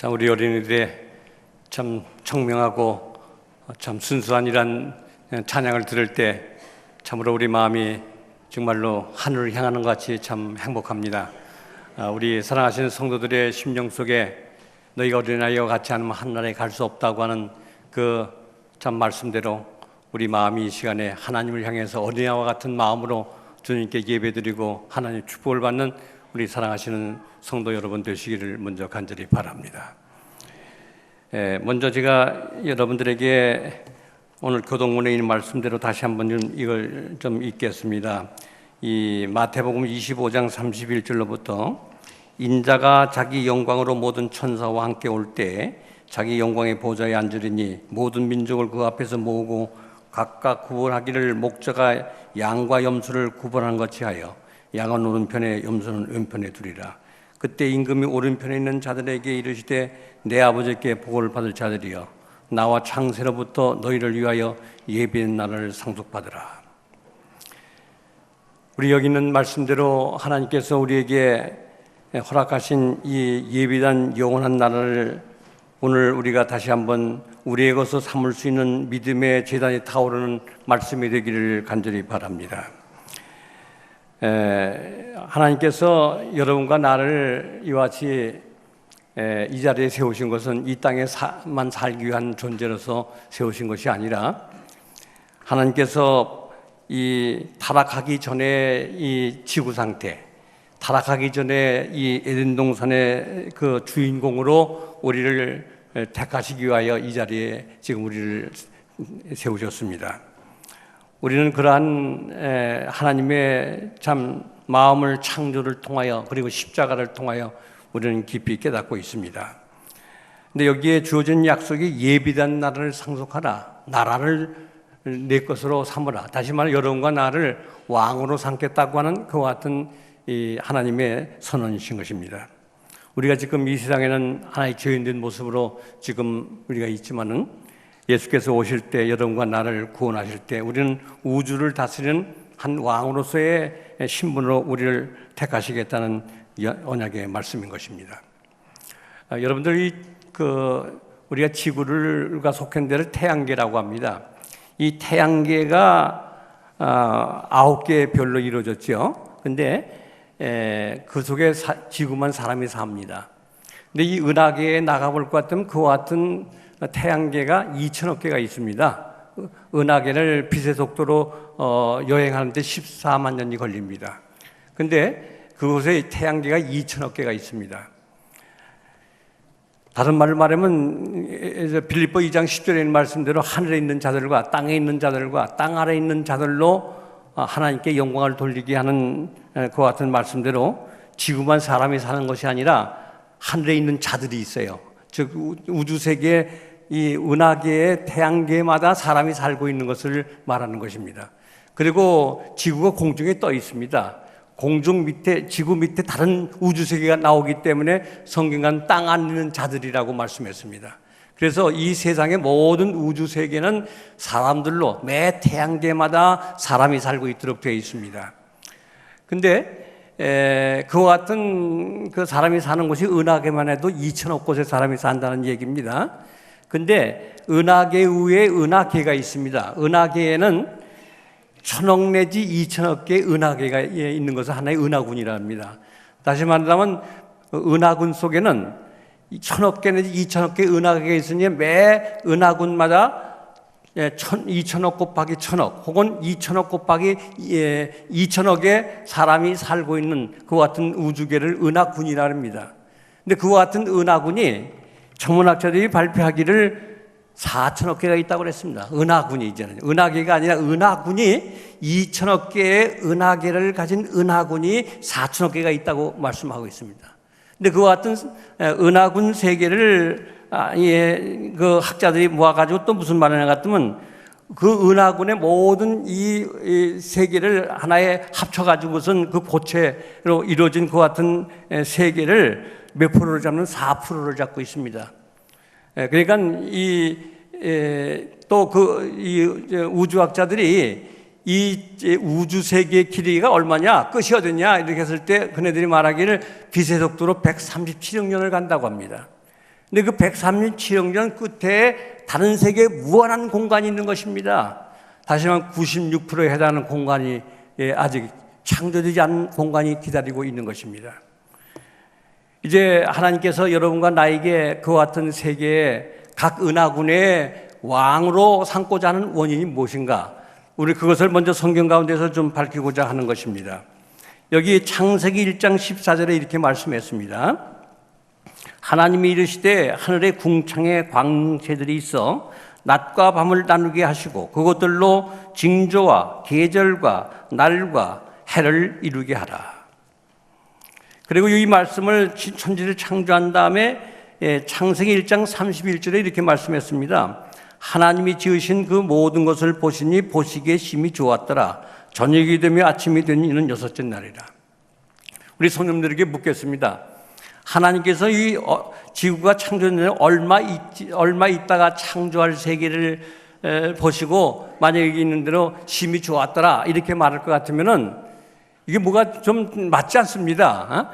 우리 어린이들의 참 청명하고 참 순수한 이런 찬양을 들을 때 참으로 우리 마음이 정말로 하늘을 향하는 것 같이 참 행복합니다. 우리 사랑하시는 성도들의 심령 속에 너희가 어린아이와 같이 않으면 하늘나라에 갈 수 없다고 하는 그 참 말씀대로 우리 마음이 이 시간에 하나님을 향해서 어린아이와 같은 마음으로 주님께 예배드리고 하나님 축복을 받는 우리 사랑하시는 성도 여러분 되시기를 먼저 간절히 바랍니다. 먼저 제가 여러분들에게 오늘 교동문에 있는 말씀대로 다시 한번 이걸 좀 읽겠습니다. 이 마태복음 25장 31절로부터 인자가 자기 영광으로 모든 천사와 함께 올 때 자기 영광의 보좌에 앉으리니 모든 민족을 그 앞에서 모으고 각각 구분하기를 목자가 양과 염소를 구분한 것이 하여 양은 오른편에 염소는 왼편에 두리라. 그때 임금이 오른편에 있는 자들에게 이르시되 내 아버지께 복을 받을 자들이여 나와 창세로부터 너희를 위하여 예비된 나라를 상속받으라. 우리 여기 있는 말씀대로 하나님께서 우리에게 허락하신 이 예비된 영원한 나라를 오늘 우리가 다시 한번 우리의 것으로 삼을 수 있는 믿음의 제단이 타오르는 말씀이 되기를 간절히 바랍니다. 하나님께서 여러분과 나를 이와 같이 이 자리에 세우신 것은 이 땅에만 살기 위한 존재로서 세우신 것이 아니라 하나님께서 이 타락하기 전에 이 지구 상태, 타락하기 전에 이 에덴 동산의 그 주인공으로 우리를 택하시기 위하여 이 자리에 지금 우리를 세우셨습니다. 우리는 그러한 하나님의 참 마음을 창조를 통하여 그리고 십자가를 통하여 우리는 깊이 깨닫고 있습니다. 근데 여기에 주어진 약속이 예비된 나라를 상속하라. 나라를 내 것으로 삼으라. 다시 말해 여러분과 나를 왕으로 삼겠다고 하는 그와 같은 이 하나님의 선언이신 것입니다. 우리가 지금 이 세상에는 하나의 죄인된 모습으로 지금 우리가 있지만은 예수께서 오실 때 여러분과 나를 구원하실 때 우리는 우주를 다스리는 한 왕으로서의 신분으로 우리를 택하시겠다는 언약의 말씀인 것입니다. 여러분들이 우리가 지구가 속한 데를 태양계라고 합니다. 이 태양계가 9개의 별로 이루어졌죠. 근데 그 속에 지구만 사람이 삽니다. 근데 이 은하계에 나가볼 것 같으면 그와 같은 태양계가 2천억 개가 있습니다. 은하계를 빛의 속도로 여행하는데 14만 년이 걸립니다. 근데 그곳에 태양계가 2천억 개가 있습니다. 다른 말로 말하면 빌립보 2장 10절에 있는 말씀대로 하늘에 있는 자들과 땅에 있는 자들과 땅 아래에 있는 자들로 하나님께 영광을 돌리게 하는 그와 같은 말씀대로 지구만 사람이 사는 것이 아니라 하늘에 있는 자들이 있어요. 즉 우주세계 이 은하계의 태양계마다 사람이 살고 있는 것을 말하는 것입니다. 그리고 지구가 공중에 떠 있습니다. 공중 밑에, 지구 밑에 다른 우주세계가 나오기 때문에 성경은 땅 안에 있는 자들이라고 말씀했습니다. 그래서 이 세상의 모든 우주세계는 사람들로 매 태양계마다 사람이 살고 있도록 되어 있습니다. 근데 그와 같은 그 사람이 사는 곳이 은하계만 해도 2천억 곳에 사람이 산다는 얘기입니다. 근데 은하계 위에 은하계가 있습니다. 은하계에는 1,000억 내지 2천억 개의 은하계가 있는 것을 하나의 은하군이라 합니다. 다시 말하면 은하군 속에는 1,000억 개 내지 2천억 개의 은하계가 있으니 매 은하군마다 2천억 곱하기 1,000억 혹은 2천억 곱하기 2천억의 사람이 살고 있는 그와 같은 우주계를 은하군이라 합니다. 근데 그와 같은 은하군이 천문학자들이 발표하기를 4천억 개가 있다고 그랬습니다. 은하군이 이제는 은하계가 아니라 은하군이 2천억 개의 은하계를 가진 은하군이 4천억 개가 있다고 말씀하고 있습니다. 근데 그와 같은 은하군 세계를 그 학자들이 모아가지고 또 무슨 말을 하냐 같으면 그 은하군의 모든 이 세계를 하나에 합쳐가지고선 그 고체로 이루어진 그 같은 세계를 몇 프로를 잡는 4%를 잡고 있습니다. 그러니까 또 우주학자들이 이 우주 세계의 길이가 얼마냐, 끝이 어디냐 이렇게 했을 때 그네들이 말하기를 빛의 속도로 137억 년을 간다고 합니다. 근데 그 137억 년 끝에 다른 세계에 무한한 공간이 있는 것입니다. 다시 말하면 96%에 해당하는 공간이 아직 창조되지 않은 공간이 기다리고 있는 것입니다. 이제 하나님께서 여러분과 나에게 그와 같은 세계에 각 은하군의 왕으로 삼고자 하는 원인이 무엇인가? 우리 그것을 먼저 성경 가운데서 좀 밝히고자 하는 것입니다. 여기 창세기 1장 14절에 이렇게 말씀했습니다. 하나님이 이르시되 하늘에 궁창에 광새들이 있어 낮과 밤을 나누게 하시고 그것들로 징조와 계절과 날과 해를 이루게 하라. 그리고 이 말씀을 천지를 창조한 다음에 창세기 1장 31절에 이렇게 말씀했습니다. 하나님이 지으신 그 모든 것을 보시니 보시기에 심히 좋았더라. 저녁이 되며 아침이 되니 이는 여섯째 날이라. 우리 성도님들에게 묻겠습니다. 하나님께서 이 지구가 창조된 얼마 있다가 창조할 세계를 보시고 만약에 여기 있는 대로 심히 좋았더라 이렇게 말할 것 같으면은 이게 뭐가 좀 맞지 않습니다.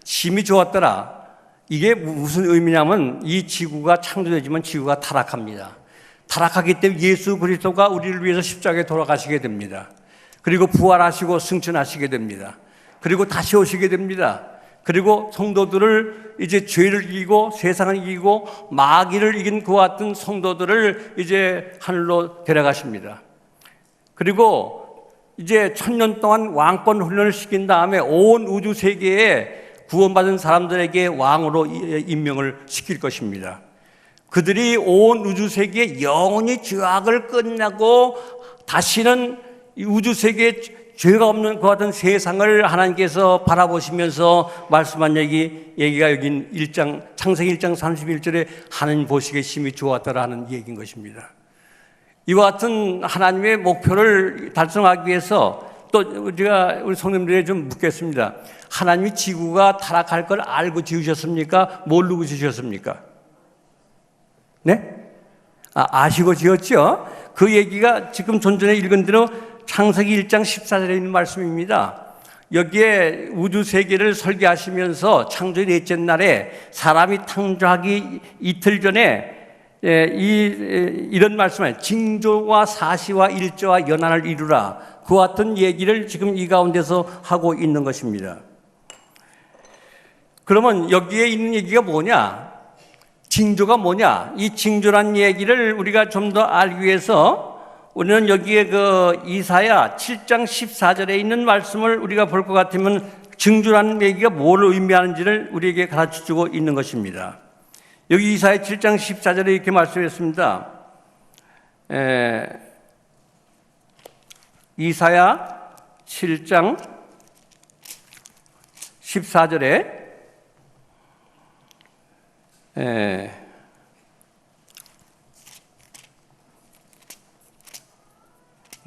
심히 좋았더라. 이게 무슨 의미냐면 이 지구가 창조되지만 지구가 타락합니다. 타락하기 때문에 예수 그리스도가 우리를 위해서 십자가에 돌아가시게 됩니다. 그리고 부활하시고 승천하시게 됩니다. 그리고 다시 오시게 됩니다. 그리고 성도들을 이제 죄를 이기고 세상을 이기고 마귀를 이긴 그와 같은 성도들을 이제 하늘로 데려가십니다. 그리고 이제 1000년 동안 왕권 훈련을 시킨 다음에 온 우주 세계에 구원받은 사람들에게 왕으로 임명을 시킬 것입니다. 그들이 온 우주 세계에 영원히 죄악을 끝내고 다시는 우주 세계에 죄가 없는 그 같은 세상을 하나님께서 바라보시면서 말씀한 얘기가 여기 창세기 1장 31절에 하나님 보시기에 심히 좋았더라 하는 얘기인 것입니다. 이와 같은 하나님의 목표를 달성하기 위해서 또 우리 성도님들에게 좀 묻겠습니다. 하나님이 지구가 타락할 걸 알고 지으셨습니까? 모르고 지으셨습니까? 네? 아시고 지었죠? 그 얘기가 지금 좀 전에 읽은 대로 창세기 1장 14절에 있는 말씀입니다. 여기에 우주 세계를 설계하시면서 창조의 넷째 날에 사람이 창조하기 이틀 전에 이런 말씀을 징조와 사시와 일조와 연한을 이루라. 그와 같은 얘기를 지금 이 가운데서 하고 있는 것입니다. 그러면 여기에 있는 얘기가 뭐냐? 징조가 뭐냐? 이 징조란 얘기를 우리가 좀 더 알기 위해서 우리는 여기에 그 이사야 7장 14절에 있는 말씀을 우리가 볼 것 같으면 징조라는 얘기가 뭘 의미하는지를 우리에게 가르쳐주고 있는 것입니다. 여기 이사야 7장 14절에 이렇게 말씀했습니다. 이사야 7장 14절에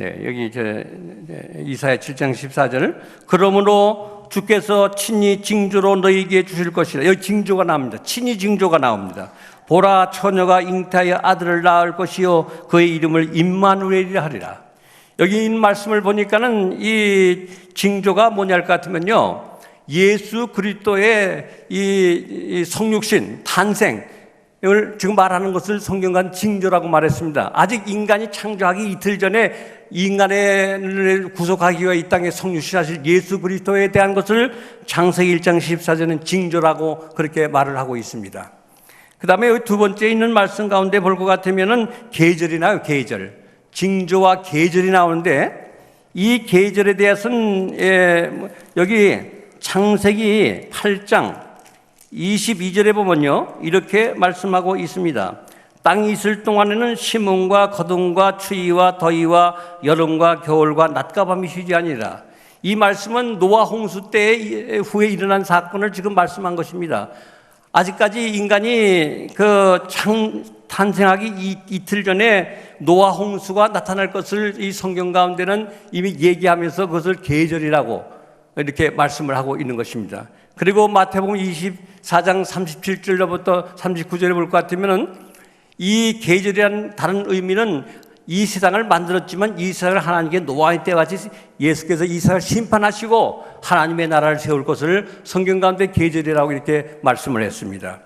여기 이사야 7장 14절 그러므로 주께서 친히 징조로 너희에게 주실 것이라. 여기 징조가 나옵니다. 친히 징조가 나옵니다. 보라 처녀가 잉태하여 아들을 낳을 것이요 그의 이름을 임마누엘이라 하리라. 여기 있는 말씀을 보니까는 이 징조가 뭐냐 할 것 같으면요 예수 그리스도의 이 성육신 탄생 을 지금 말하는 것을 성경관 징조라고 말했습니다. 아직 인간이 창조하기 이틀 전에 인간을 구속하기 위해 이 땅에 성육신하실 예수 그리스도에 대한 것을 창세기 1장 14절은 징조라고 그렇게 말을 하고 있습니다. 그 다음에 여기 두 번째 있는 말씀 가운데 볼 것 같으면은 계절이 나와요. 계절. 징조와 계절이 나오는데 이 계절에 대해서는 여기 창세기 8장 22절에 보면요 이렇게 말씀하고 있습니다. 땅이 있을 동안에는 심음과 거둠과 추위와 더위와 여름과 겨울과 낮과 밤이 쉬지 아니라. 이 말씀은 노아 홍수 때 후에 일어난 사건을 지금 말씀한 것입니다. 아직까지 인간이 탄생하기 이틀 전에 노아 홍수가 나타날 것을 이 성경 가운데는 이미 얘기하면서 그것을 계절이라고 이렇게 말씀을 하고 있는 것입니다. 그리고 마태복음 24장 37절로부터 39절에 볼 것 같으면은 이 계절이라는 다른 의미는 이 세상을 만들었지만 이 세상을 하나님께 노아의 때와 같이 예수께서 이 세상을 심판하시고 하나님의 나라를 세울 것을 성경 가운데 계절이라고 이렇게 말씀을 했습니다.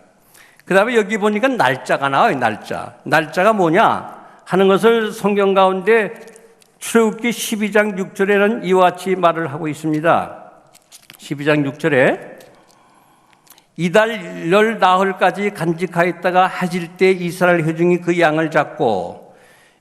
그 다음에 여기 보니까 날짜가 나와요. 날짜가 뭐냐 하는 것을 성경 가운데 출애굽기 12장 6절에는 이와 같이 말을 하고 있습니다. 12장 6절에 이달 열 나흘까지 간직하였다가 해질 때 이스라엘 회중이 그 양을 잡고,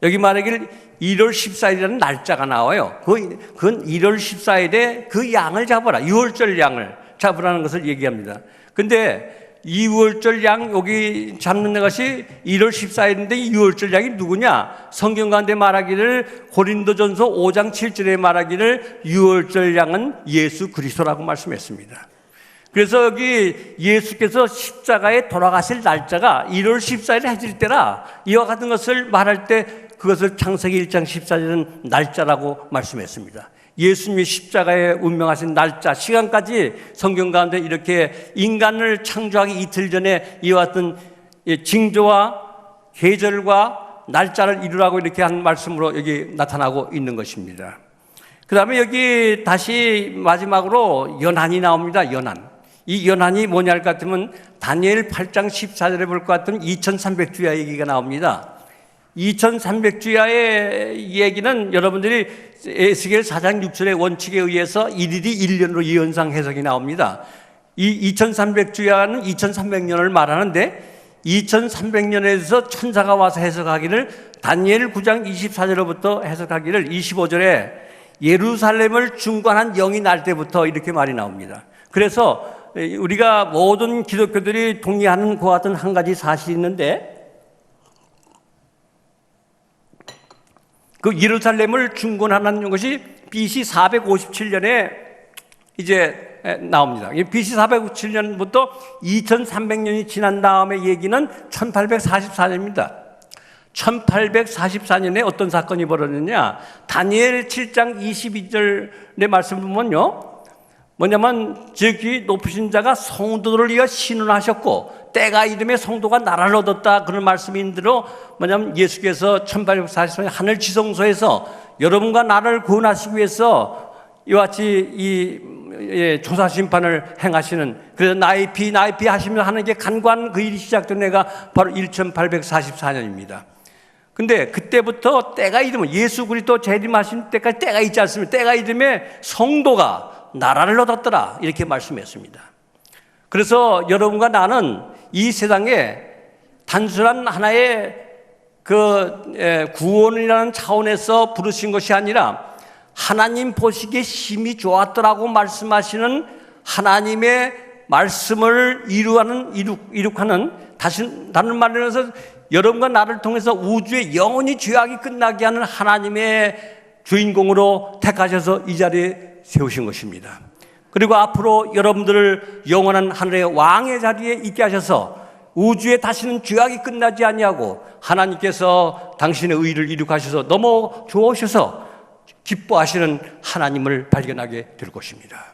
여기 말하기를 1월 14일이라는 날짜가 나와요. 그건 1월 14일에 그 양을 잡아라. 6월절 양을 잡으라는 것을 얘기합니다. 근데 2월절 양 여기 잡는 것이 1월 14일인데 6월절 양이 누구냐? 성경 가운데 말하기를 고린도전서 5장 7절에 말하기를 6월절 양은 예수 그리스도라고 말씀했습니다. 그래서 여기 예수께서 십자가에 돌아가실 날짜가 1월 14일에 해질 때라 이와 같은 것을 말할 때 그것을 창세기 1장 14절은 날짜라고 말씀했습니다. 예수님이 십자가에 운명하신 날짜, 시간까지 성경 가운데 이렇게 인간을 창조하기 이틀 전에 이와 같은 징조와 계절과 날짜를 이루라고 이렇게 한 말씀으로 여기 나타나고 있는 것입니다. 그 다음에 여기 다시 마지막으로 연한이 나옵니다. 이 연한이 뭐냐 할 것 같으면 다니엘 8장 14절에 볼 것 같으면 2300주야 얘기가 나옵니다. 2300주야의 얘기는 여러분들이 에스겔 4장 6절의 원칙에 의해서 일일이 1년으로 예언상 해석이 나옵니다. 이 2300주야는 2300년을 말하는데 2300년에서 천사가 와서 해석하기를 다니엘 9장 24절부터 해석하기를 25절에 예루살렘을 중관한 영이 날 때부터 이렇게 말이 나옵니다. 그래서 우리가 모든 기독교들이 동의하는 그와 같은 한 가지 사실이 있는데, 그 예루살렘을 중건하는 것이 BC 457년에 이제 나옵니다. BC 457년부터 2300년이 지난 다음에 얘기는 1844년입니다. 1844년에 어떤 사건이 벌어졌냐? 다니엘 7장 22절의 말씀 보면요, 뭐냐면 지극히 높으신 자가 성도들을 위하여 신원하셨고 때가 이름에 성도가 나라를 얻었다, 그런 말씀이 있는대로 뭐냐면 예수께서 1844년에 하늘 지성소에서 여러분과 나를 구원하시기 위해서 이와 같이 이 조사 심판을 행하시는, 그래서 나의 피 하시면 하는 게 간구한 그 일이 시작된 해가 바로 1844년입니다. 근데 그때부터 때가 이르면 예수 그리스도 재림하신 때까지 때가 있지 않습니까? 때가 이름에 성도가 나라를 얻었더라 이렇게 말씀했습니다. 그래서 여러분과 나는 이 세상에 단순한 하나의 그 구원이라는 차원에서 부르신 것이 아니라 하나님 보시기에 심히 좋았더라고 말씀하시는 하나님의 말씀을 이룩하는, 다른 말로 해서 여러분과 나를 통해서 우주의 영원히 죄악이 끝나게 하는 하나님의 주인공으로 택하셔서 이 자리에 세우신 것입니다. 그리고 앞으로 여러분들을 영원한 하늘의 왕의 자리에 있게 하셔서 우주에 다시는 죄악이 끝나지 아니하고 하나님께서 당신의 의를 이룩하셔서 너무 좋으셔서 기뻐하시는 하나님을 발견하게 될 것입니다.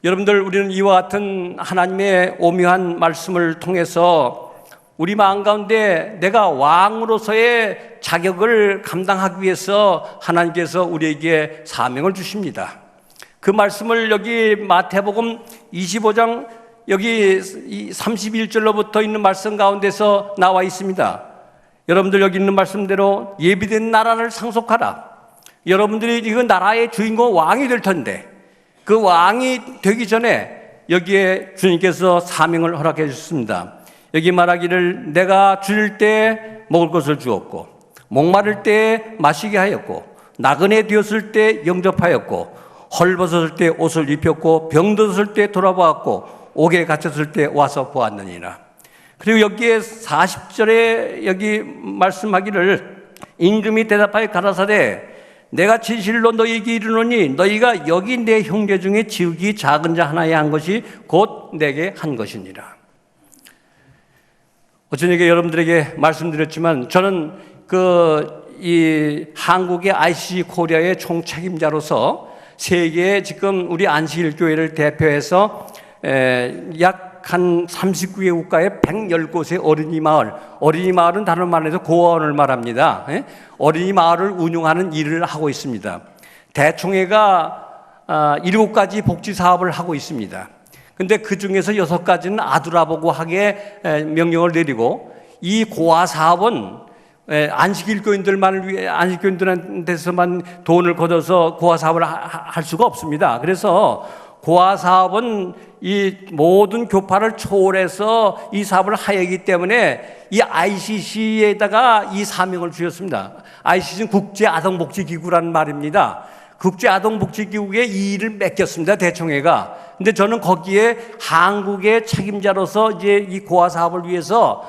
여러분들, 우리는 이와 같은 하나님의 오묘한 말씀을 통해서 우리 마음 가운데 내가 왕으로서의 자격을 감당하기 위해서 하나님께서 우리에게 사명을 주십니다. 그 말씀을 여기 마태복음 25장 여기 31절로부터 있는 말씀 가운데서 나와 있습니다. 여러분들 여기 있는 말씀대로 예비된 나라를 상속하라. 여러분들이 그 나라의 주인공 왕이 될 텐데 그 왕이 되기 전에 여기에 주님께서 사명을 허락해 주셨습니다. 여기 말하기를 내가 줄일 때 먹을 것을 주었고 목마를 때 마시게 하였고 나그네 되었을 때 영접하였고 헐벗었을 때 옷을 입혔고 병들었을 때 돌아보았고 옥에 갇혔을 때 와서 보았느니라. 그리고 여기에 40절에 여기 말씀하기를 임금이 대답하여 가라사대 내가 진실로 너희에게 이르노니 너희가 여기 내 형제 중에 지극히 작은 자 하나에 한 것이 곧 내게 한 것이니라. 어쩌니까 여러분들에게 말씀드렸지만 저는 이 한국의 ICG 코리아의 총책임자로서 세계에 지금 우리 안식일교회를 대표해서 약 한 39개 국가의 110곳의 어린이 마을은 다른 말로 해서 고아원을 말합니다. 어린이 마을을 운영하는 일을 하고 있습니다. 대총회가 7가지 복지 사업을 하고 있습니다. 근데 그 중에서 6가지는 아두라보고 하게 명령을 내리고, 이 고아 사업은 안식일교인들만을 위해, 안식교인들한테서만 돈을 걷어서 고아 사업을 할 수가 없습니다. 그래서 고아 사업은 이 모든 교파를 초월해서 이 사업을 하였기 때문에 이 ICC에다가 이 사명을 주셨습니다. ICC는 국제아동복지기구라는 말입니다. 국제아동복지기구에 이 일을 맡겼습니다, 대총회가. 근데 저는 거기에 한국의 책임자로서 이제 이 고아 사업을 위해서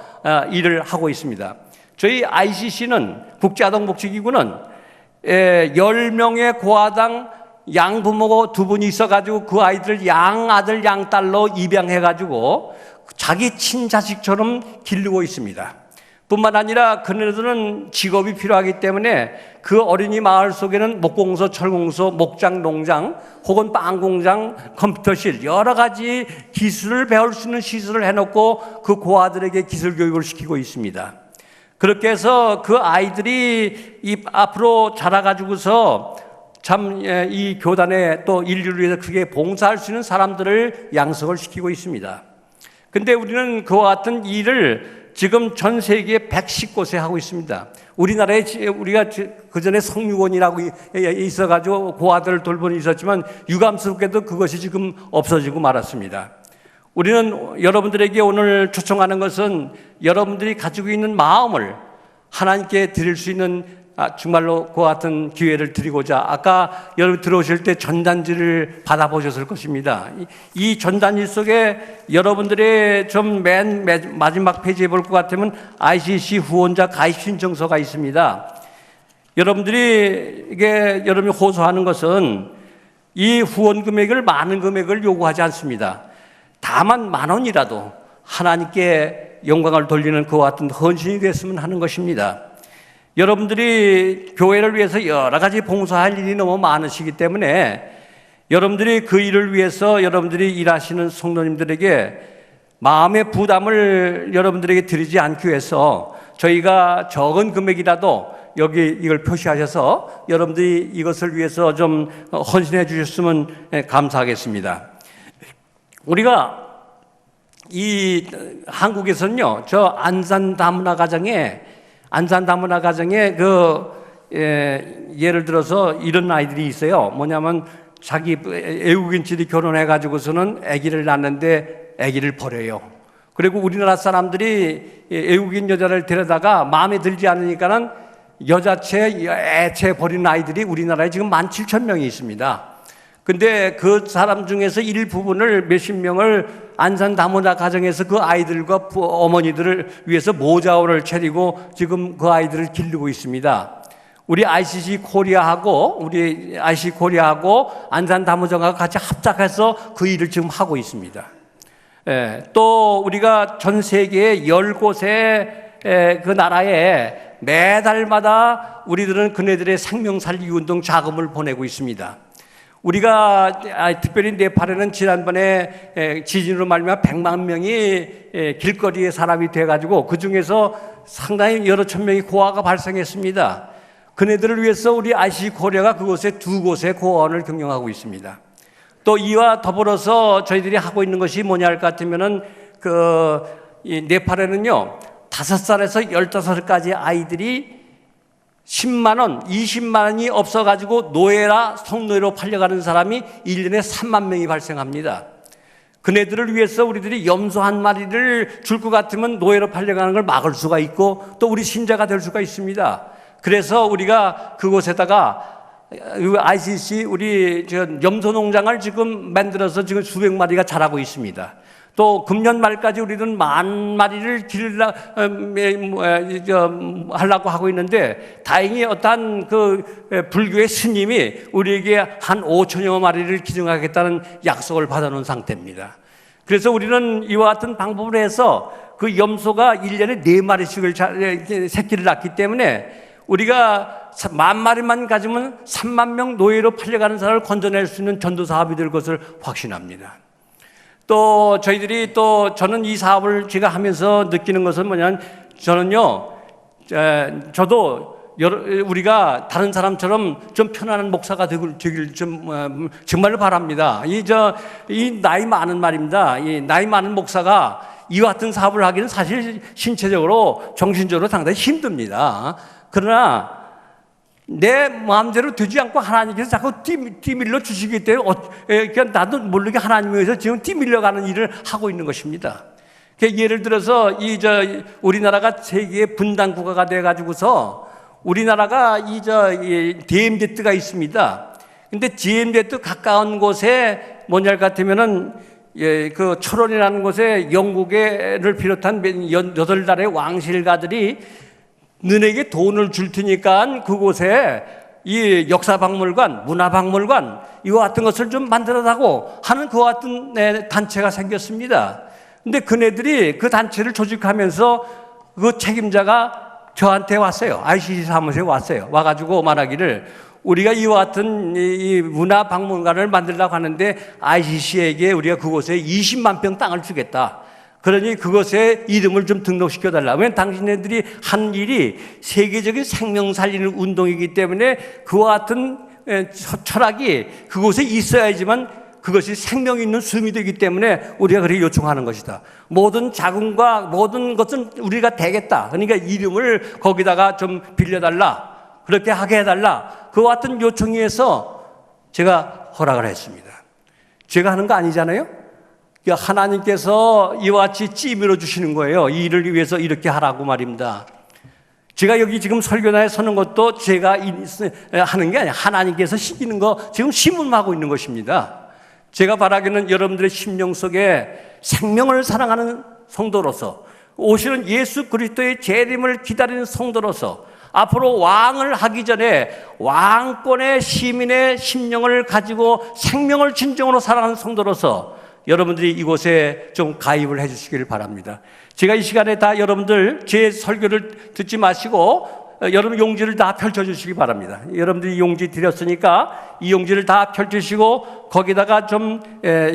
일을 하고 있습니다. 저희 ICC는, 국제아동복지기구는 10명의 고아당 양부모가 2분이 있어가지고 그 아이들 양아들 양딸로 입양해가지고 자기 친자식처럼 기르고 있습니다. 뿐만 아니라 그네들은 직업이 필요하기 때문에 그 어린이 마을 속에는 목공소, 철공소, 목장, 농장 혹은 빵공장, 컴퓨터실 여러 가지 기술을 배울 수 있는 시설을 해놓고 그 고아들에게 기술 교육을 시키고 있습니다. 그렇게 해서 그 아이들이 앞으로 자라가지고서 참 이 교단에 또 인류를 위해서 크게 봉사할 수 있는 사람들을 양성을 시키고 있습니다. 근데 우리는 그와 같은 일을 지금 전 세계 110곳에 하고 있습니다. 우리나라에 우리가 그전에 성육원이라고 있어가지고 고아들을 돌보는 있었지만 유감스럽게도 그것이 지금 없어지고 말았습니다. 우리는 여러분들에게 오늘 초청하는 것은 여러분들이 가지고 있는 마음을 하나님께 드릴 수 있는 정말로 그와 같은 기회를 드리고자, 아까 여러분 들어오실 때 전단지를 받아보셨을 것입니다. 이 전단지 속에 여러분들의 좀 맨 마지막 페이지에 볼 것 같으면 ICC 후원자 가입 신청서가 있습니다. 여러분들이 이게 여러분이 호소하는 것은 이 후원 금액을 많은 금액을 요구하지 않습니다. 다만 10,000원이라도 하나님께 영광을 돌리는 그와 같은 헌신이 됐으면 하는 것입니다. 여러분들이 교회를 위해서 여러 가지 봉사할 일이 너무 많으시기 때문에 여러분들이 그 일을 위해서 여러분들이 일하시는 성도님들에게 마음의 부담을 여러분들에게 드리지 않기 위해서 저희가 적은 금액이라도 여기 이걸 표시하셔서 여러분들이 이것을 위해서 좀 헌신해 주셨으면 감사하겠습니다. 우리가 이 한국에서는요, 저 안산 다문화 가정에 예를 들어서 이런 아이들이 있어요. 뭐냐면 자기 외국인들이 결혼해가지고서는 아기를 낳는데 아기를 버려요. 그리고 우리나라 사람들이 외국인 여자를 데려다가 마음에 들지 않으니까는 여자체, 애체 버리는 아이들이 우리나라에 지금 17,000명이 있습니다. 근데 그 사람 중에서 일부분을 몇십 명을 안산 다문화 가정에서 그 아이들과 어머니들을 위해서 모자원을 차리고 지금 그 아이들을 기르고 있습니다. 우리 ICC 코리아하고 안산 다문화가 같이 합작해서 그 일을 지금 하고 있습니다. 또 우리가 전 세계 10곳의 그 나라에 매달마다 우리들은 그네들의 생명살리 운동 자금을 보내고 있습니다. 우리가 특별히 네팔에는 지난번에 지진으로 말미암아 100만 명이 길거리에 사람이 돼가지고 그 중에서 상당히 여러 천 명이 고아가 발생했습니다. 그네들을 위해서 우리 ICC 코리아가 그곳에 2곳의 고아원을 경영하고 있습니다. 또 이와 더불어서 저희들이 하고 있는 것이 뭐냐 할 것 같으면은 이 네팔에는요 5살에서 15살까지 아이들이 10만 원, 20만 원이 없어가지고 노예라 성노예로 팔려가는 사람이 1년에 3만 명이 발생합니다. 그네들을 위해서 우리들이 염소 한 마리를 줄 것 같으면 노예로 팔려가는 걸 막을 수가 있고 또 우리 신자가 될 수가 있습니다. 그래서 우리가 그곳에다가 ICC 우리 염소 농장을 지금 만들어서 지금 수백 마리가 자라고 있습니다. 또 금년 말까지 우리는 10,000마리를 하려고 하고 있는데 다행히 어떠한 그 불교의 스님이 우리에게 한 5,000여 마리를 기증하겠다는 약속을 받아놓은 상태입니다. 그래서 우리는 이와 같은 방법을 해서 그 염소가 1년에 4마리씩을 새끼를 낳기 때문에 우리가 10,000마리만 가지면 3만 명 노예로 팔려가는 사람을 건져낼 수 있는 전도 사업이 될 것을 확신합니다. 또 저희들이 또 저는 이 사업을 제가 하면서 느끼는 것은 뭐냐면 저는요, 저도 우리가 다른 사람처럼 좀 편안한 목사가 되길 좀 정말로 바랍니다. 이 나이 많은 말입니다. 이 나이 많은 목사가 이와 같은 사업을 하기는 사실 신체적으로 정신적으로 상당히 힘듭니다. 그러나 내 마음대로 되지 않고 하나님께서 자꾸 뒤밀려 주시기 때문에 그러니까 나도 모르게 하나님에 의해서 지금 뒤밀려가는 일을 하고 있는 것입니다. 예를 들어서 우리나라가 세계의 분단 국가가 돼 가지고서 우리나라가 이 DMZ가 있습니다. 근데 DMZ 가까운 곳에 뭐냐 같으면은 그 철원이라는 곳에 영국을 비롯한 8나라의 왕실가들이 너네에게 돈을 줄 테니까 그곳에 이 역사박물관, 문화박물관 이와 같은 것을 좀 만들어라고 하는 그와 같은 단체가 생겼습니다. 근데 그네들이 그 단체를 조직하면서 그 책임자가 저한테 왔어요. ICC 사무소에 왔어요. 와가지고 말하기를 우리가 이와 같은 이 문화박물관을 만들려고 하는데 ICC에게 우리가 그곳에 20만 평 땅을 주겠다. 그러니 그것에 이름을 좀 등록시켜달라. 왜냐하면 당신네들이 한 일이 세계적인 생명 살리는 운동이기 때문에 그와 같은 철학이 그곳에 있어야지만 그것이 생명 있는 숨이 되기 때문에 우리가 그렇게 요청하는 것이다. 모든 자금과 모든 것은 우리가 되겠다. 그러니까 이름을 거기다가 좀 빌려달라. 그렇게 하게 해달라. 그와 같은 요청에 의해서 제가 허락을 했습니다. 제가 하는 거 아니잖아요. 하나님께서 이와 같이 찌밀어 주시는 거예요. 이 일을 위해서 이렇게 하라고 말입니다. 제가 여기 지금 설교단에 서는 것도 제가 하는 게 아니라 하나님께서 시키는 거 지금 심음하고 있는 것입니다. 제가 바라기는 여러분들의 심령 속에 생명을 사랑하는 성도로서 오시는 예수 그리스도의 재림을 기다리는 성도로서 앞으로 왕을 하기 전에 왕권의 시민의 심령을 가지고 생명을 진정으로 사랑하는 성도로서 여러분들이 이곳에 좀 가입을 해 주시기를 바랍니다. 제가 이 시간에 다 여러분들 제 설교를 듣지 마시고 여러분 용지를 다 펼쳐주시기 바랍니다. 여러분들이 용지 드렸으니까 이 용지를 다 펼치시고 거기다가 좀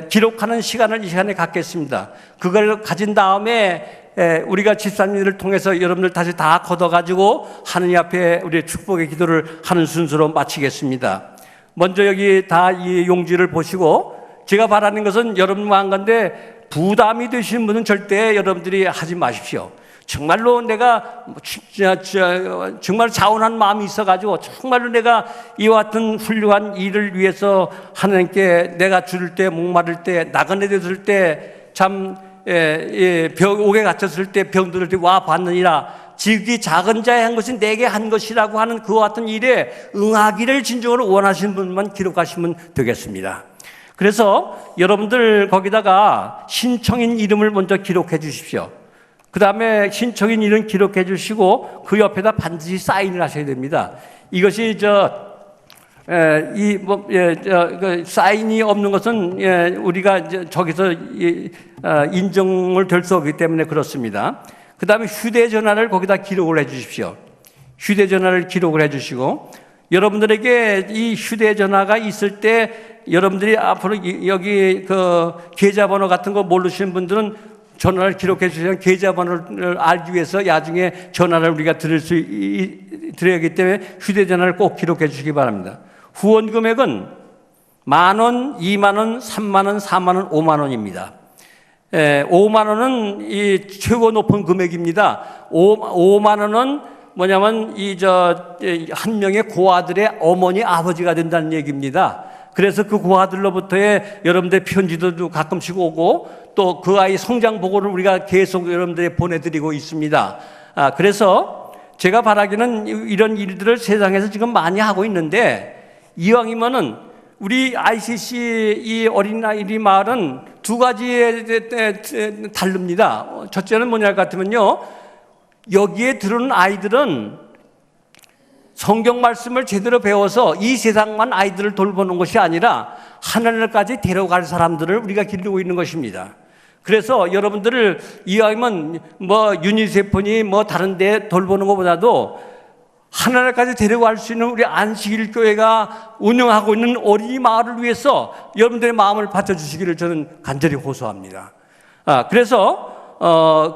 기록하는 시간을 이 시간에 갖겠습니다. 그걸 가진 다음에 우리가 집사님들을 통해서 여러분들 다시 다 걷어가지고 하느님 앞에 우리의 축복의 기도를 하는 순서로 마치겠습니다. 먼저 여기 다 이 용지를 보시고 제가 바라는 것은 여러분만 건데 부담이 되시는 분은 절대 여러분들이 하지 마십시오. 정말로 내가 정말 자원한 마음이 있어가지고 정말로 내가 이와 같은 훌륭한 일을 위해서 하나님께 내가 줄일 때 목마를 때 나그네 됐을 때 참 옥에 갇혔을 때 병들을 때 와 봤느니라 지극히 작은 자의 한 것이 내게 한 것이라고 하는 그와 같은 일에 응하기를 진정으로 원하시는 분만 기록하시면 되겠습니다. 그래서 여러분들 거기다가 신청인 이름을 먼저 기록해 주십시오. 그 다음에 신청인 이름 기록해 주시고 그 옆에다 반드시 사인을 하셔야 됩니다. 이것이 사인이 없는 것은 우리가 저기서 인정을 될 수 없기 때문에 그렇습니다. 그 다음에 휴대전화를 거기다 기록을 해 주십시오. 휴대전화를 기록을 해 주시고 여러분들에게 이 휴대전화가 있을 때 여러분들이 앞으로 여기 그 계좌번호 같은 거 모르시는 분들은 전화를 기록해 주시면 계좌번호를 알기 위해서 나중에 전화를 우리가 드려야 하기 때문에 휴대전화를 꼭 기록해 주시기 바랍니다. 후원 금액은 10,000원, 20,000원, 30,000원, 40,000원, 50,000원입니다. 50,000원은 이 최고 높은 금액입니다. 50,000원은 뭐냐면 한 명의 고아들의 어머니 아버지가 된다는 얘기입니다. 그래서 그 고아들로부터의 여러분들의 편지도 가끔씩 오고 또 그 아이 성장 보고를 우리가 계속 여러분들에 보내드리고 있습니다. 그래서 제가 바라기는 이런 일들을 세상에서 지금 많이 하고 있는데 이왕이면은 우리 ICC 이 어린아이 마을은 두 가지에 다릅니다. 첫째는 뭐냐 같으면요. 여기에 들어오는 아이들은 성경 말씀을 제대로 배워서 이 세상만 아이들을 돌보는 것이 아니라 하늘까지 데려갈 사람들을 우리가 기르고 있는 것입니다. 그래서 여러분들을 이왕이면 유니세프니 다른 데 돌보는 것보다도 하늘까지 데려갈 수 있는 우리 안식일 교회가 운영하고 있는 어린이 마을을 위해서 여러분들의 마음을 바쳐주시기를 저는 간절히 호소합니다. 그래서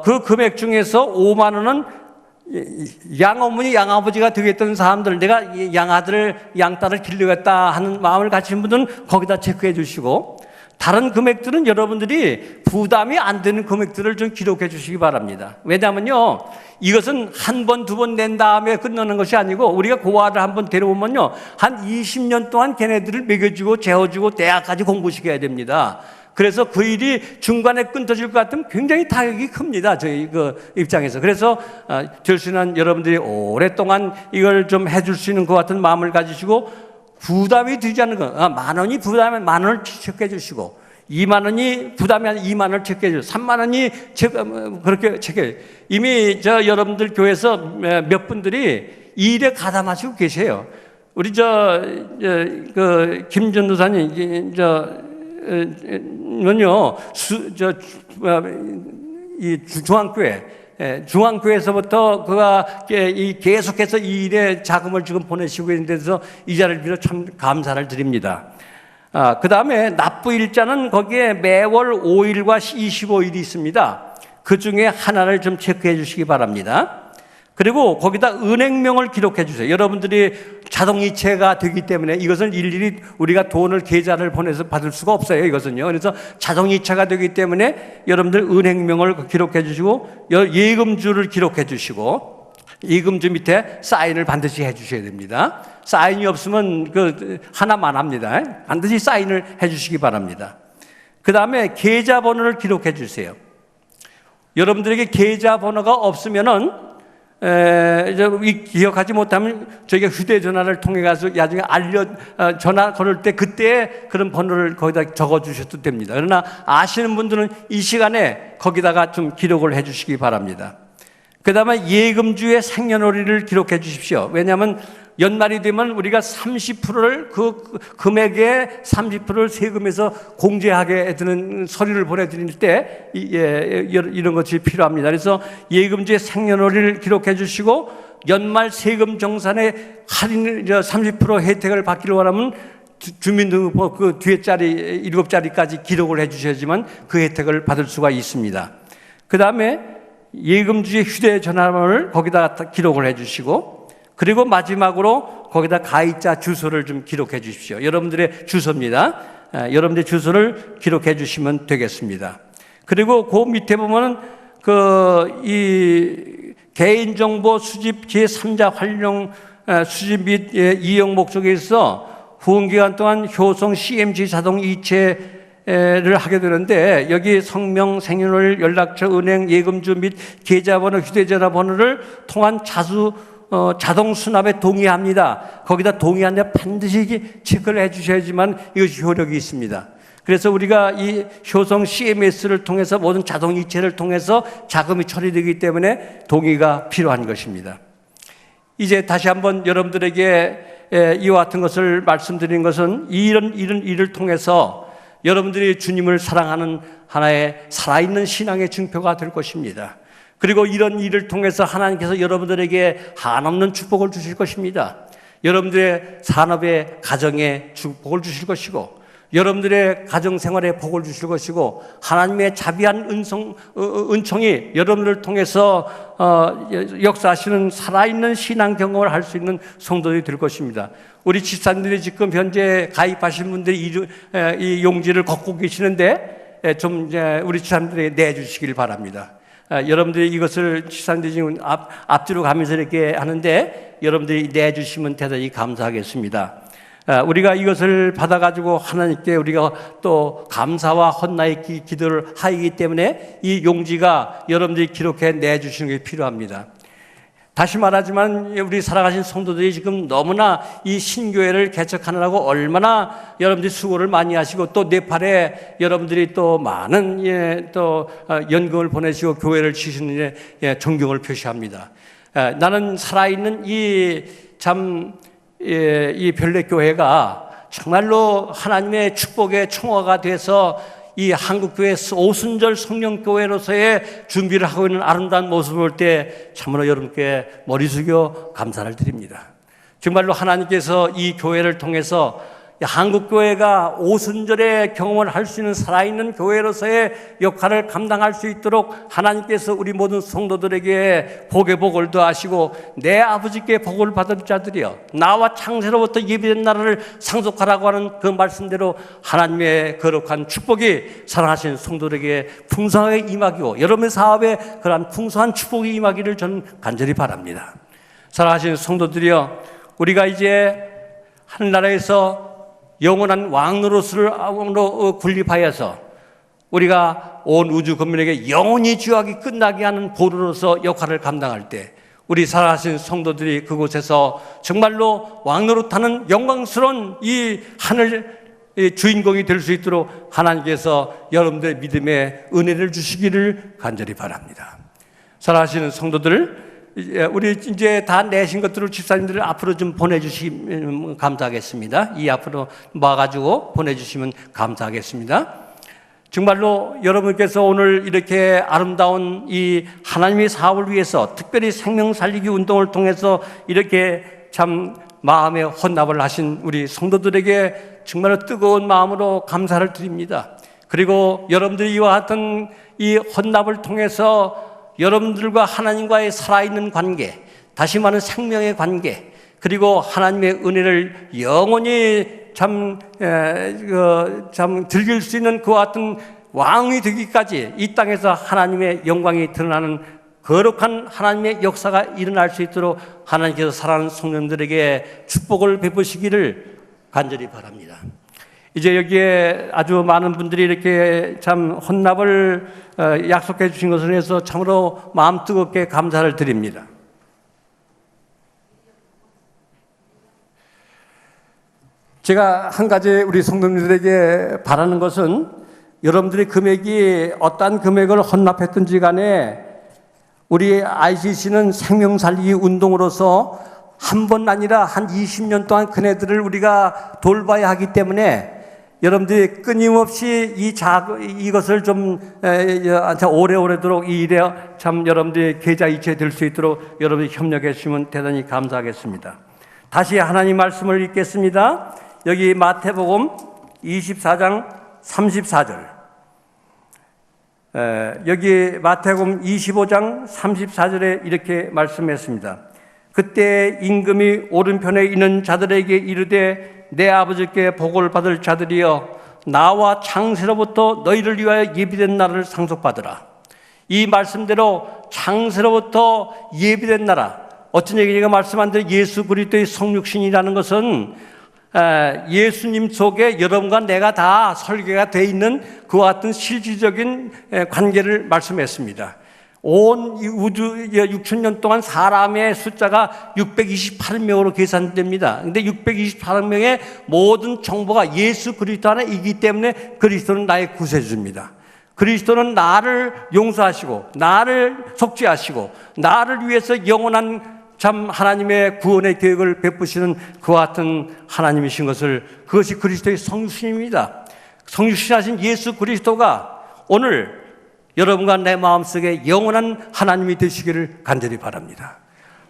그 금액 중에서 50,000원은 양어머니, 양아버지가 되겠던 사람들, 내가 양아들을, 양딸을 길러겠다 하는 마음을 가진 분들은 거기다 체크해 주시고, 다른 금액들은 여러분들이 부담이 안 되는 금액들을 좀 기록해 주시기 바랍니다. 왜냐하면요, 이것은 한 번, 두 번 낸 다음에 끝나는 것이 아니고, 우리가 고아를 한번 데려오면요, 한 20년 동안 걔네들을 먹여주고 재워주고 대학까지 공부시켜야 됩니다. 그래서 그 일이 중간에 끊어질 것 같으면 굉장히 타격이 큽니다. 저희 그 입장에서. 그래서 절순한 여러분들이 오랫동안 이걸 좀 해줄 수 있는 것 같은 마음을 가지시고, 부담이 되지 않는 거, 10,000원이 부담이면 10,000원을 체크해 주시고, 20,000원이 부담이 아니면 20,000원을 체크해 주시고, 30,000원이 그렇게 체크해. 이미 여러분들 교회에서 몇 분들이 이 일에 가담하시고 계세요. 우리 그 김 전도사님 는요, 이 중앙교회에서부터 그가 계속해서 이 일에 자금을 지금 보내시고 있는 데서 이 자리를 빌어 참 감사를 드립니다. 그 다음에 납부일자는 거기에 매월 5일과 25일이 있습니다. 그 중에 하나를 좀 체크해 주시기 바랍니다. 그리고 거기다 은행명을 기록해 주세요. 여러분들이 자동이체가 되기 때문에 이것은 일일이 우리가 돈을 계좌를 보내서 받을 수가 없어요. 이것은요. 그래서 자동이체가 되기 때문에 여러분들 은행명을 기록해 주시고, 예금주를 기록해 주시고, 예금주 밑에 사인을 반드시 해 주셔야 됩니다. 사인이 없으면 하나만 합니다. 반드시 사인을 해 주시기 바랍니다. 그 다음에 계좌번호를 기록해 주세요. 여러분들에게 계좌번호가 없으면은 기억하지 못하면 저희가 휴대전화를 통해 가서 나중에 전화 걸을 때 그때 그런 번호를 거기다 적어 주셔도 됩니다. 그러나 아시는 분들은 이 시간에 거기다가 좀 기록을 해 주시기 바랍니다. 그 다음에 예금주의 생년월일을 기록해 주십시오. 왜냐하면 연말이 되면 우리가 30%를 그 금액의 30%를 세금에서 공제하게 되는 서류를 보내드릴 때 이런 것이 필요합니다. 그래서 예금주의 생년월일을 기록해 주시고, 연말 세금 정산에 할인 30% 혜택을 받기를 원하면 주민등록법 그 뒤에 자리 7자리까지 기록을 해 주셔야지만 그 혜택을 받을 수가 있습니다. 그 다음에 예금주의 휴대전화번호를 거기다 기록을 해 주시고, 그리고 마지막으로 거기다 가입자 주소를 좀 기록해 주십시오. 여러분들의 주소입니다. 여러분들의 주소를 기록해 주시면 되겠습니다. 그리고 그 밑에 보면은 이 개인정보 수집 제3자 활용 수집 및 이용 목적에 있어 후원기간 동안 효성 CMG 자동 이체를 하게 되는데, 여기 성명, 생년월일, 연락처, 은행, 예금주 및 계좌번호, 휴대전화 번호를 통한 자동 수납에 동의합니다. 거기다 동의하는데 반드시 체크를 해 주셔야지만 이것이 효력이 있습니다. 그래서 우리가 이 효성 CMS를 통해서 모든 자동 이체를 통해서 자금이 처리되기 때문에 동의가 필요한 것입니다. 이제 다시 한번 여러분들에게 이와 같은 것을 말씀드린 것은 이런 일을 통해서 여러분들이 주님을 사랑하는 하나의 살아있는 신앙의 증표가 될 것입니다. 그리고 이런 일을 통해서 하나님께서 여러분들에게 한없는 축복을 주실 것입니다. 여러분들의 산업에, 가정에 축복을 주실 것이고, 여러분들의 가정생활에 복을 주실 것이고, 하나님의 자비한 은총이 여러분들을 통해서 역사하시는 살아있는 신앙 경험을 할 수 있는 성도들이 될 것입니다. 우리 집사님들이 지금 현재 가입하신 분들이 이 용지를 걷고 계시는데 좀 우리 집사님들에게 내주시길 바랍니다. 여러분들이 이것을 집사님들이 지금 앞뒤로 가면서 이렇게 하는데 여러분들이 내주시면 대단히 감사하겠습니다. 우리가 이것을 받아가지고 하나님께 우리가 또 감사와 헌나의 기도를 하기 때문에 이 용지가 여러분들이 기록해 내주시는 게 필요합니다. 다시 말하지만 우리 살아가신 성도들이 지금 너무나 이 신교회를 개척하느라고 얼마나 여러분들이 수고를 많이 하시고, 또 네팔에 여러분들이 또 많은 또 연금을 보내시고 교회를 지시는 일에 존경을 표시합니다. 나는 살아있는 이 별내교회가 정말로 하나님의 축복의 총화가 돼서 이 한국교회 오순절 성령교회로서의 준비를 하고 있는 아름다운 모습을 볼 때 참으로 여러분께 머리 숙여 감사를 드립니다. 정말로 하나님께서 이 교회를 통해서 한국교회가 오순절의 경험을 할 수 있는 살아있는 교회로서의 역할을 감당할 수 있도록 하나님께서 우리 모든 성도들에게 복의 복을 더하시고 내 아버지께 복을 받을 자들이여 나와 창세로부터 예비된 나라를 상속하라고 하는 그 말씀대로 하나님의 거룩한 축복이 사랑하신 성도들에게 풍성하게 임하기고 여러분의 사업에 그러한 풍성한 축복이 임하기를 저는 간절히 바랍니다. 사랑하신 성도들이여, 우리가 이제 하늘나라에서 영원한 왕노릇으로 군립하여서 우리가 온 우주 국민에게 영원히 주하기 끝나게 하는 보루로서 역할을 감당할 때 우리 살아가신 성도들이 그곳에서 정말로 왕노릇하는 영광스러운 이 하늘 주인공이 될 수 있도록 하나님께서 여러분들의 믿음에 은혜를 주시기를 간절히 바랍니다. 살아가시는 성도들, 우리 이제 다 내신 것들을 집사님들 앞으로 좀 보내주시면 감사하겠습니다. 이 앞으로 모아가지고 보내주시면 감사하겠습니다. 정말로 여러분께서 오늘 이렇게 아름다운 이 하나님의 사업을 위해서 특별히 생명 살리기 운동을 통해서 이렇게 참 마음의 헌납을 하신 우리 성도들에게 정말로 뜨거운 마음으로 감사를 드립니다. 그리고 여러분들이 이와 같은 이 헌납을 통해서 여러분들과 하나님과의 살아있는 관계, 다시 말하는 생명의 관계, 그리고 하나님의 은혜를 영원히 참 즐길 수 있는 그와 같은 왕이 되기까지 이 땅에서 하나님의 영광이 드러나는 거룩한 하나님의 역사가 일어날 수 있도록 하나님께서 사랑하는 성도들에게 축복을 베푸시기를 간절히 바랍니다. 이제 여기에 아주 많은 분들이 이렇게 참 헌납을 약속해 주신 것을 위해서 참으로 마음 뜨겁게 감사를 드립니다. 제가 한 가지 우리 성도님들에게 바라는 것은 여러분들의 금액이 어떠한 금액을 헌납했든지 간에 우리 ICC는 생명 살리기 운동으로서 한 번 아니라 한 20년 동안 그네들을 우리가 돌봐야 하기 때문에 여러분들이 끊임없이 이것을 좀 오래오래도록 이 일에 참 여러분들이 계좌이체 될 수 있도록 여러분이 협력해 주시면 대단히 감사하겠습니다. 다시 하나님 말씀을 읽겠습니다. 여기 마태복음 24장 34절, 여기 마태복음 25장 34절에 이렇게 말씀했습니다. 그때 임금이 오른편에 있는 자들에게 이르되 내 아버지께 복을 받을 자들이여 나와 창세로부터 너희를 위하여 예비된 나라를 상속받으라. 이 말씀대로 창세로부터 예비된 나라, 어떤 얘기가 말씀한 대로 예수 그리스도의 성육신이라는 것은 예수님 속에 여러분과 내가 다 설계가 되어 있는 그와 같은 실질적인 관계를 말씀했습니다. 온 우주 6,000년 동안 사람의 숫자가 628명으로 계산됩니다. 그런데 628명의 모든 정보가 예수 그리스도 안에 있기 때문에 그리스도는 나의 구세주입니다. 그리스도는 나를 용서하시고 나를 속죄하시고 나를 위해서 영원한 참 하나님의 구원의 계획을 베푸시는 그와 같은 하나님이신 것을, 그것이 그리스도의 성육신입니다. 성육신하신 예수 그리스도가 오늘 여러분과 내 마음속에 영원한 하나님이 되시기를 간절히 바랍니다.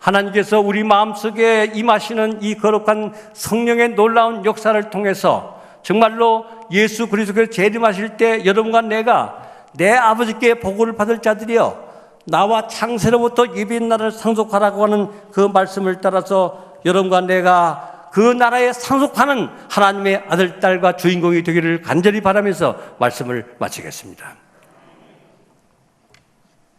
하나님께서 우리 마음속에 임하시는 이 거룩한 성령의 놀라운 역사를 통해서 정말로 예수 그리스도께서 재림하실 때 여러분과 내가 내 아버지께 복을 받을 자들이여 나와 창세로부터 예비된 나라를 상속하라고 하는 그 말씀을 따라서 여러분과 내가 그 나라에 상속하는 하나님의 아들, 딸과 주인공이 되기를 간절히 바라면서 말씀을 마치겠습니다.